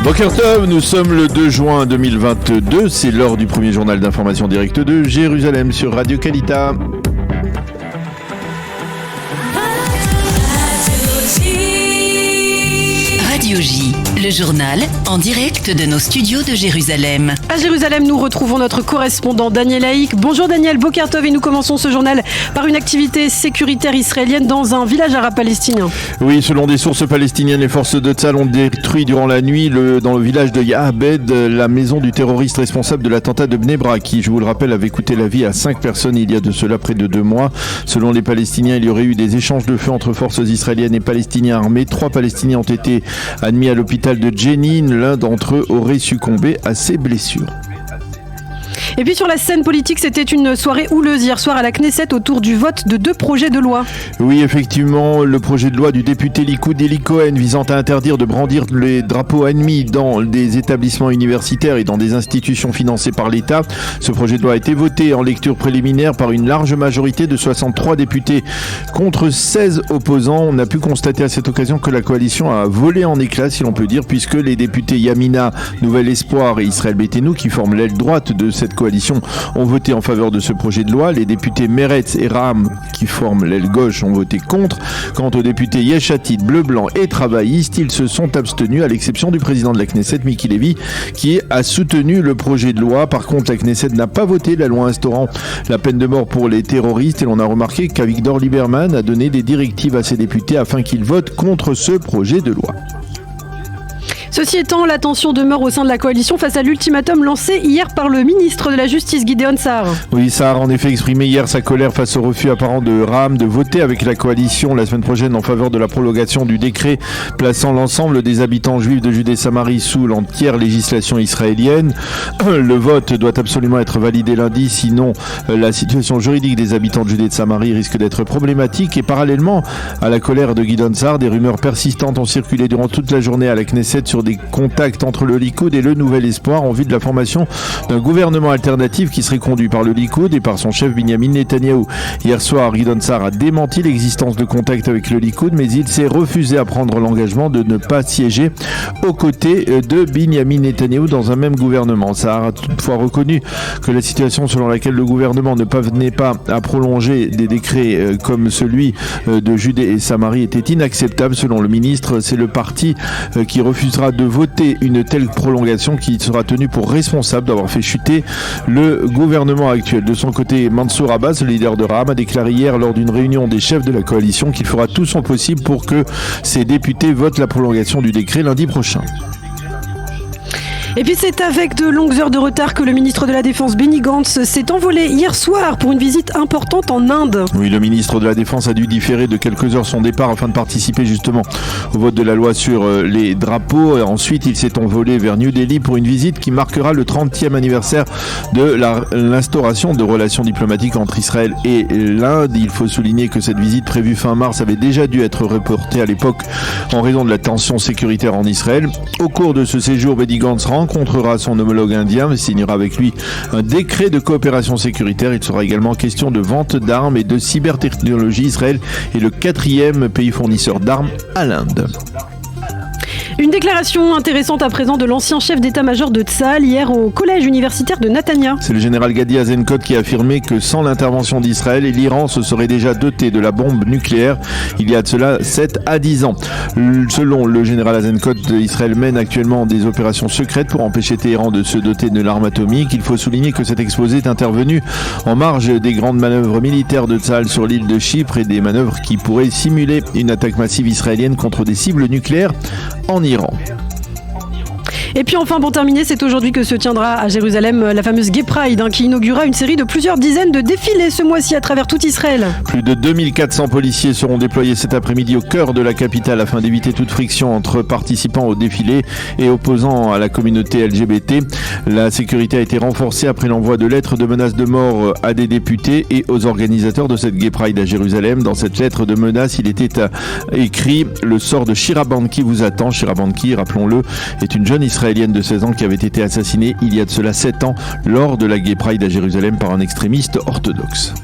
Boker Tov, nous sommes le 2 juin 2022, c'est l'heure du premier journal d'information direct de Jérusalem sur Radio Kalita. Radio J, le journal en direct de nos studios de Jérusalem. À Jérusalem, nous retrouvons notre correspondant Daniel Haïk. Bonjour Daniel, Boker Tov, et nous commençons ce journal par une activité sécuritaire israélienne dans un village arabe palestinien. Oui, selon des sources palestiniennes, les forces de Tzal ont détruit durant la nuit dans le village de Yahabed la maison du terroriste responsable de l'attentat de Bnei Brak, qui, je vous le rappelle, avait coûté la vie à 5 personnes il y a de cela près de 2 mois. Selon les Palestiniens, il y aurait eu des échanges de feu entre forces israéliennes et Palestiniens armés. 3 Palestiniens ont été admis à l'hôpital de Jenin. L'un d'entre eux aurait succombé à ses blessures. Et puis sur la scène politique, c'était une soirée houleuse hier soir à la Knesset autour du vote de 2 projets de loi. Oui, effectivement, le projet de loi du député Likoud Eli Cohen visant à interdire de brandir les drapeaux ennemis dans des établissements universitaires et dans des institutions financées par l'État. Ce projet de loi a été voté en lecture préliminaire par une large majorité de 63 députés contre 16 opposants. On a pu constater à cette occasion que la coalition a volé en éclats, si l'on peut dire, puisque les députés Yamina, Nouvel Espoir et Israël Beitenou, qui forment l'aile droite de cette coalition, ont voté en faveur de ce projet de loi. Les députés Meretz et Raham, qui forment l'aile gauche, ont voté contre. Quant aux députés Yesh Atid, Bleu Blanc et Travaillistes, ils se sont abstenus, à l'exception du président de la Knesset, Miki Levy, qui a soutenu le projet de loi. Par contre, la Knesset n'a pas voté la loi instaurant la peine de mort pour les terroristes, et l'on a remarqué qu'Avigdor Lieberman a donné des directives à ses députés afin qu'ils votent contre ce projet de loi. Ceci étant, la tension demeure au sein de la coalition face à l'ultimatum lancé hier par le ministre de la Justice, Gideon Sa'ar. Oui, Sa'ar a en effet exprimé hier sa colère face au refus apparent de Raham de voter avec la coalition la semaine prochaine en faveur de la prolongation du décret plaçant l'ensemble des habitants juifs de Judée-Samarie sous l'entière législation israélienne. Le vote doit absolument être validé lundi, sinon la situation juridique des habitants de Judée-Samarie risque d'être problématique. Et parallèlement à la colère de Gideon Sa'ar, des rumeurs persistantes ont circulé durant toute la journée à la Knesset sur des contacts entre le Likoud et le Nouvel Espoir en vue de la formation d'un gouvernement alternatif qui serait conduit par le Likoud et par son chef Binyamin Netanyahou. Hier soir, Gideon Sa'ar a démenti l'existence de contacts avec le Likoud, mais il s'est refusé à prendre l'engagement de ne pas siéger aux côtés de Binyamin Netanyahou dans un même gouvernement. Sa'ar a toutefois reconnu que la situation selon laquelle le gouvernement ne parvenait pas à prolonger des décrets comme celui de Judée et Samarie était inacceptable. Selon le ministre, c'est le parti qui refusera de voter une telle prolongation qui sera tenu pour responsable d'avoir fait chuter le gouvernement actuel. De son côté, Mansour Abbas, le leader de Raham, a déclaré hier lors d'une réunion des chefs de la coalition qu'il fera tout son possible pour que ses députés votent la prolongation du décret lundi prochain. Et puis c'est avec de longues heures de retard que le ministre de la Défense Benny Gantz s'est envolé hier soir pour une visite importante en Inde. Oui, le ministre de la Défense a dû différer de quelques heures son départ afin de participer justement au vote de la loi sur les drapeaux. Et ensuite, il s'est envolé vers New Delhi pour une visite qui marquera le 30e anniversaire de l'instauration de relations diplomatiques entre Israël et l'Inde. Il faut souligner que cette visite prévue fin mars avait déjà dû être reportée à l'époque en raison de la tension sécuritaire en Israël. Au cours de ce séjour, Benny Gantz rencontrera son homologue indien et signera avec lui un décret de coopération sécuritaire. Il sera également question de vente d'armes et de cybertechnologie. Israël est le 4e pays fournisseur d'armes à l'Inde. Une déclaration intéressante à présent de l'ancien chef d'état-major de Tzal hier au collège universitaire de Natania. C'est le général Gadi Eisenkot qui a affirmé que sans l'intervention d'Israël, l'Iran se serait déjà doté de la bombe nucléaire il y a de cela 7 à 10 ans. Selon le général Eisenkot, Israël mène actuellement des opérations secrètes pour empêcher Téhéran de se doter de l'arme atomique. Il faut souligner que cet exposé est intervenu en marge des grandes manœuvres militaires de Tzal sur l'île de Chypre et des manœuvres qui pourraient simuler une attaque massive israélienne contre des cibles nucléaires en Iran. Et puis enfin, pour terminer, c'est aujourd'hui que se tiendra à Jérusalem la fameuse Gay Pride, qui inaugurera une série de plusieurs dizaines de défilés ce mois-ci à travers tout Israël. Plus de 2400 policiers seront déployés cet après-midi au cœur de la capitale afin d'éviter toute friction entre participants au défilé et opposants à la communauté LGBT. La sécurité a été renforcée après l'envoi de lettres de menaces de mort à des députés et aux organisateurs de cette Gay Pride à Jérusalem. Dans cette lettre de menace, il était écrit « Le sort de Shira Banki vous attend ». Shira Banki, rappelons-le, est une jeune israélienne de 16 ans qui avait été assassinée il y a de cela 7 ans lors de la Gay Pride à Jérusalem par un extrémiste orthodoxe.